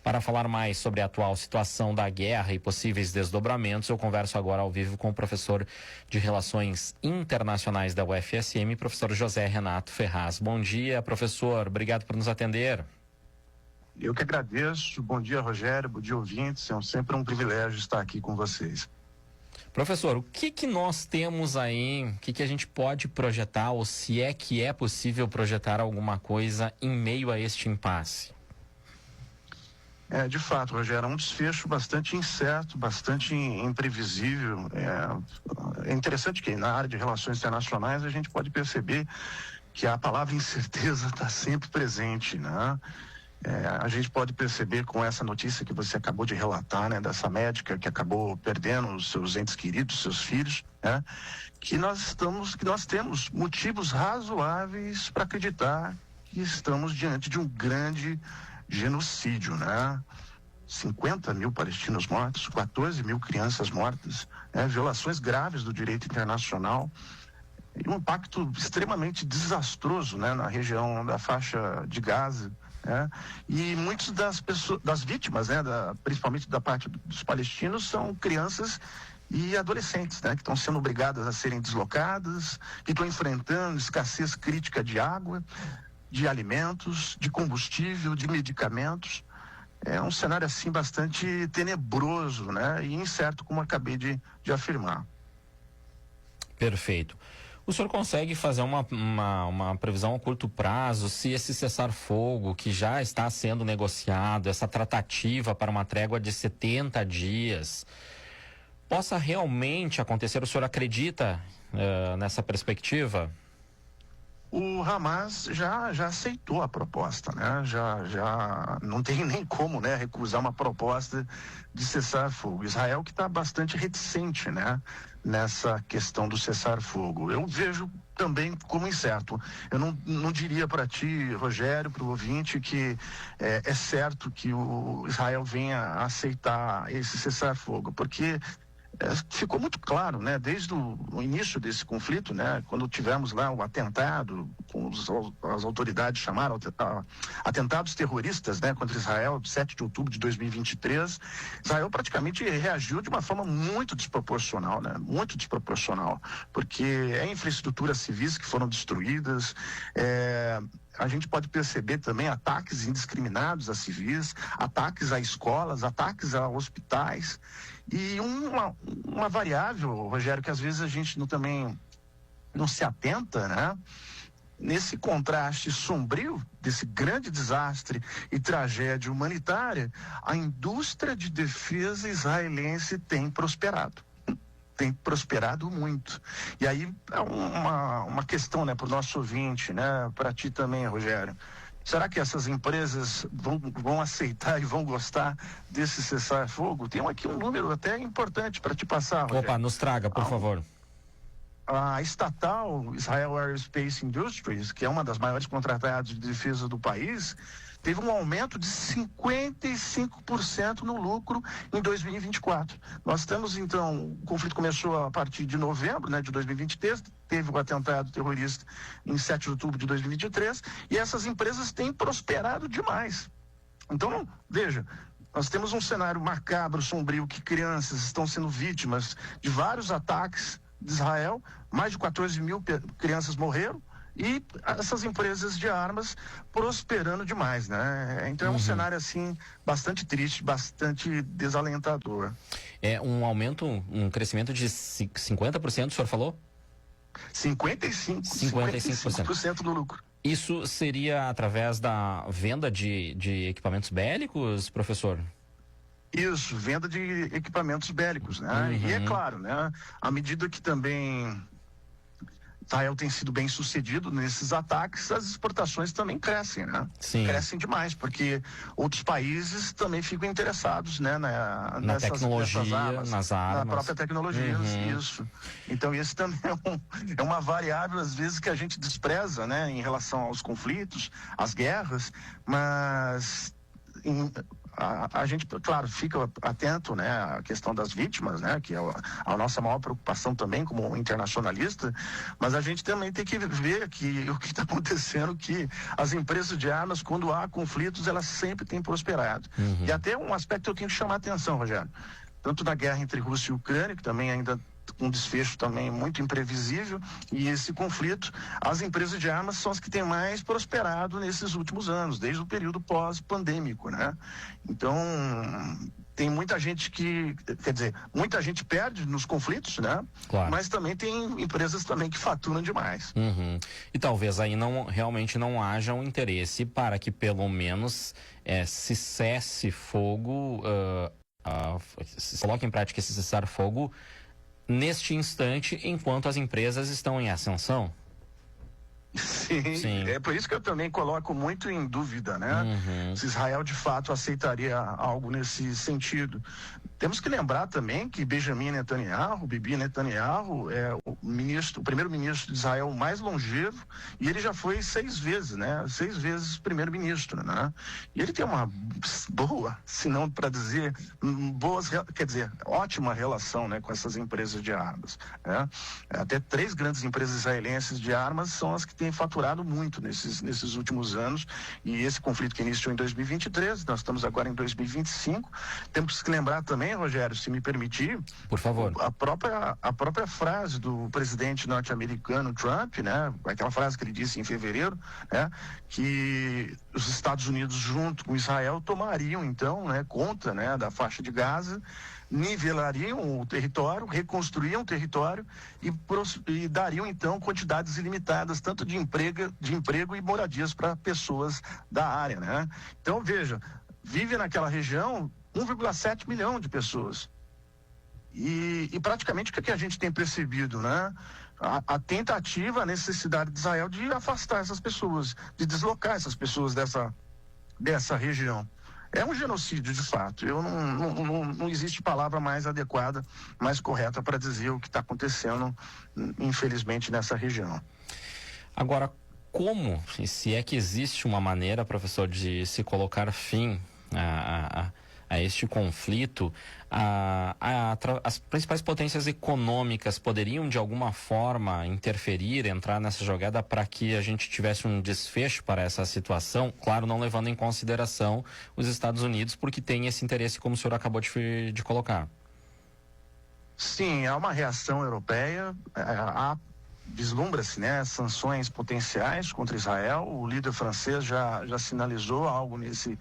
Para falar mais sobre a atual situação da guerra e possíveis desdobramentos, eu converso agora ao vivo com o professor de Relações Internacionais da UFSM, professor José Renato Ferraz. Bom dia, professor. Obrigado por nos atender. Eu que agradeço. Bom dia, Rogério. Bom dia, ouvintes. É sempre um privilégio estar aqui com vocês. Professor, o que nós temos aí, o que a gente pode projetar, ou se é que é possível projetar alguma coisa em meio a este impasse? De fato, Rogério, é um desfecho bastante incerto, bastante imprevisível. É interessante que na área de relações internacionais a gente pode perceber que a palavra incerteza está sempre presente, né? A gente pode perceber com essa notícia que você acabou de relatar, né, dessa médica que acabou perdendo os seus entes queridos, seus filhos, né, que nós temos motivos razoáveis para acreditar que estamos diante de um grande genocídio, né? 50 mil palestinos mortos, 14 mil crianças mortas, violações graves do direito internacional e um impacto extremamente desastroso, né, na região da faixa de Gaza. E muitas das vítimas, principalmente da parte dos palestinos, são crianças e adolescentes, né, que estão sendo obrigadas a serem deslocadas, que estão enfrentando escassez crítica de água, de alimentos, de combustível, de medicamentos. É um cenário assim bastante tenebroso, né, e incerto, como acabei de afirmar. Perfeito. O senhor consegue fazer uma previsão a curto prazo se esse cessar-fogo que já está sendo negociado, essa tratativa para uma trégua de 70 dias, possa realmente acontecer? O senhor acredita nessa perspectiva? O Hamas já aceitou a proposta, né? Já não tem nem como, né, recusar uma proposta de cessar-fogo. Israel que está bastante reticente, né, nessa questão do cessar-fogo. Eu vejo também como incerto. Eu não diria para ti, Rogério, para o ouvinte, que é certo que o Israel venha a aceitar esse cessar-fogo, porque ficou muito claro, né, desde o início desse conflito, né, quando tivemos lá o atentado, as autoridades chamaram atentados terroristas, né, contra Israel, 7 de outubro de 2023, Israel praticamente reagiu de uma forma muito desproporcional, né, muito desproporcional, porque infraestruturas civis que foram destruídas, a gente pode perceber também ataques indiscriminados a civis, ataques a escolas, ataques a hospitais. E uma variável, Rogério, que às vezes a gente também não se atenta, né? Nesse contraste sombrio desse grande desastre e tragédia humanitária, a indústria de defesa israelense tem prosperado. Tem prosperado muito. E aí é uma questão, né, para o nosso ouvinte, né, para ti também, Rogério. Será que essas empresas vão aceitar e vão gostar desse cessar-fogo? Tem aqui um número até importante para te passar, Rogério. Opa, nos traga, por favor. A estatal Israel Aerospace Industries, que é uma das maiores contratadas de defesa do país, teve um aumento de 55% no lucro em 2024. Nós temos, então, o conflito começou a partir de novembro, né, de 2023, teve o atentado terrorista em 7 de outubro de 2023, e essas empresas têm prosperado demais. Então, veja, nós temos um cenário macabro, sombrio, que crianças estão sendo vítimas de vários ataques de Israel, mais de 14 mil crianças morreram, e essas empresas de armas prosperando demais, né? Então é um cenário assim bastante triste, bastante desalentador. É um aumento, um crescimento de 50%, o senhor falou? 55% do lucro. Isso seria através da venda de equipamentos bélicos, professor? Isso, venda de equipamentos bélicos, né? E é claro, né? À medida que também Israel tem sido bem sucedido nesses ataques, as exportações também crescem, né? Sim. Crescem demais, porque outros países também ficam interessados, né? Na tecnologia, nas armas. Na própria tecnologia, isso. Então esse também é uma variável, às vezes, que a gente despreza, né? Em relação aos conflitos, às guerras, mas a gente, claro, fica atento, né, à questão das vítimas, né, que é a nossa maior preocupação também como internacionalista, mas a gente também tem que ver que o que está acontecendo, que as empresas de armas, quando há conflitos, elas sempre têm prosperado. E até um aspecto eu tenho que chamar a atenção, Rogério, tanto na guerra entre Rússia e Ucrânia, que também ainda um desfecho também muito imprevisível, e esse conflito, as empresas de armas são as que têm mais prosperado nesses últimos anos, desde o período pós-pandêmico, né? Então, tem muita gente muita gente perde nos conflitos, né? Claro. Mas também tem empresas também que faturam demais. E talvez aí realmente não haja um interesse para que pelo menos se cesse fogo, se coloque em prática esse cessar-fogo neste instante, enquanto as empresas estão em ascensão. Sim, é por isso que eu também coloco muito em dúvida, né? Se Israel de fato aceitaria algo nesse sentido. Temos que lembrar também que Benjamin Netanyahu, Bibi Netanyahu, é o primeiro-ministro de Israel mais longevo, e ele já foi 6 vezes, né? 6 vezes primeiro-ministro, né? E ele tem uma boa, se não para dizer, ótima relação, né, com essas empresas de armas, né? Até 3 grandes empresas israelenses de armas são as que têm faturado muito nesses últimos anos, e esse conflito que iniciou em 2023, nós estamos agora em 2025, temos que lembrar também, Rogério, se me permitir, por favor, a própria frase do presidente norte-americano Trump, né, aquela frase que ele disse em fevereiro, né, que os Estados Unidos junto com Israel tomariam então, né, conta, né, da faixa de Gaza, nivelariam o território, reconstruíam o território e dariam então quantidades ilimitadas tanto de emprego e moradias para pessoas da área, né? Então veja, vive naquela região 1,7 milhão de pessoas. E praticamente o que a gente tem percebido, né? A tentativa, a necessidade de Israel de afastar essas pessoas, de deslocar essas pessoas dessa região. É um genocídio, de fato. Não existe palavra mais adequada, mais correta para dizer o que está acontecendo, infelizmente, nessa região. Agora, como, se é que existe uma maneira, professor, de se colocar fim a este conflito, as principais potências econômicas poderiam de alguma forma interferir, entrar nessa jogada para que a gente tivesse um desfecho para essa situação, claro, não levando em consideração os Estados Unidos, porque tem esse interesse, como o senhor acabou de colocar. Sim, há uma reação europeia, vislumbra-se, né, sanções potenciais contra Israel. O líder francês já sinalizou algo nesse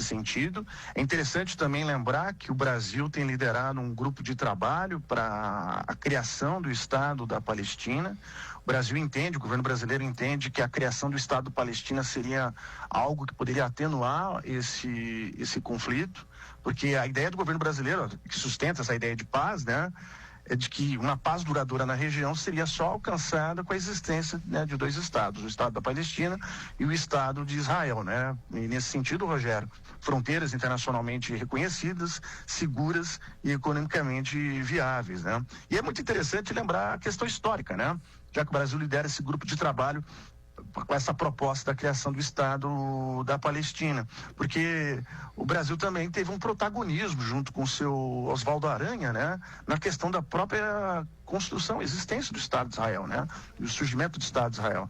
sentido. É interessante também lembrar que o Brasil tem liderado um grupo de trabalho para a criação do Estado da Palestina. O Brasil entende, o governo brasileiro entende que a criação do Estado da Palestina seria algo que poderia atenuar esse conflito, porque a ideia do governo brasileiro, que sustenta essa ideia de paz, né, é de que uma paz duradoura na região seria só alcançada com a existência, né, de 2 estados, o Estado da Palestina e o Estado de Israel, né? E nesse sentido, Rogério, fronteiras internacionalmente reconhecidas, seguras e economicamente viáveis, né? E é muito interessante lembrar a questão histórica, né? Já que o Brasil lidera esse grupo de trabalho com essa proposta da criação do Estado da Palestina, porque o Brasil também teve um protagonismo junto com o seu Oswaldo Aranha, né, na questão da própria construção, existência do Estado de Israel, né, e o surgimento do Estado de Israel,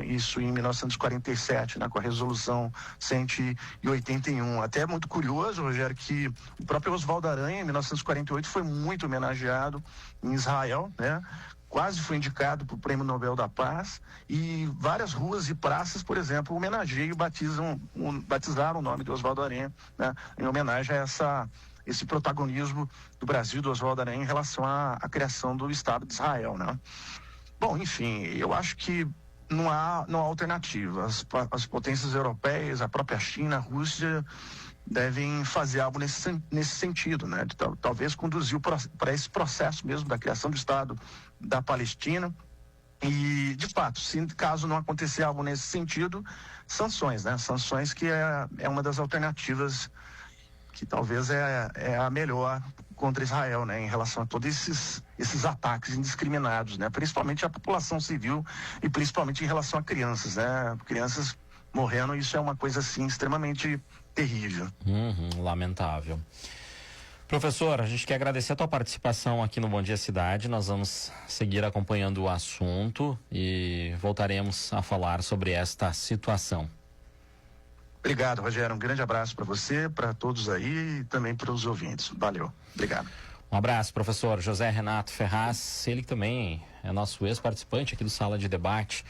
isso em 1947, né, com a resolução 181. Até é muito curioso, Rogério, que o próprio Oswaldo Aranha, em 1948, foi muito homenageado em Israel, né, quase foi indicado para o Prêmio Nobel da Paz, e várias ruas e praças, por exemplo, homenageiam e batizaram o nome de Oswaldo Aranha, né, em homenagem a esse protagonismo do Brasil, do Oswaldo Aranha, em relação à criação do Estado de Israel, né? Bom, enfim, eu acho que não há alternativa. As potências europeias, a própria China, a Rússia, devem fazer algo nesse sentido, né? De talvez conduzir para esse processo mesmo da criação do Estado da Palestina. E, de fato, caso não acontecer algo nesse sentido, sanções, né? Sanções que é uma das alternativas que talvez é a melhor contra Israel, né? Em relação a todos esses ataques indiscriminados, né? Principalmente à população civil e principalmente em relação a crianças, né? Crianças morrendo, isso é uma coisa, assim, extremamente terrível. Lamentável. Professor, a gente quer agradecer a tua participação aqui no Bom Dia Cidade. Nós vamos seguir acompanhando o assunto e voltaremos a falar sobre esta situação. Obrigado, Rogério. Um grande abraço para você, para todos aí e também para os ouvintes. Valeu. Obrigado. Um abraço, professor José Renato Ferraz, ele que também é nosso ex-participante aqui do Sala de Debate,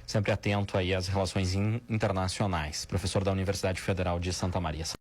sempre atento aí às relações internacionais. Professor da Universidade Federal de Santa Maria.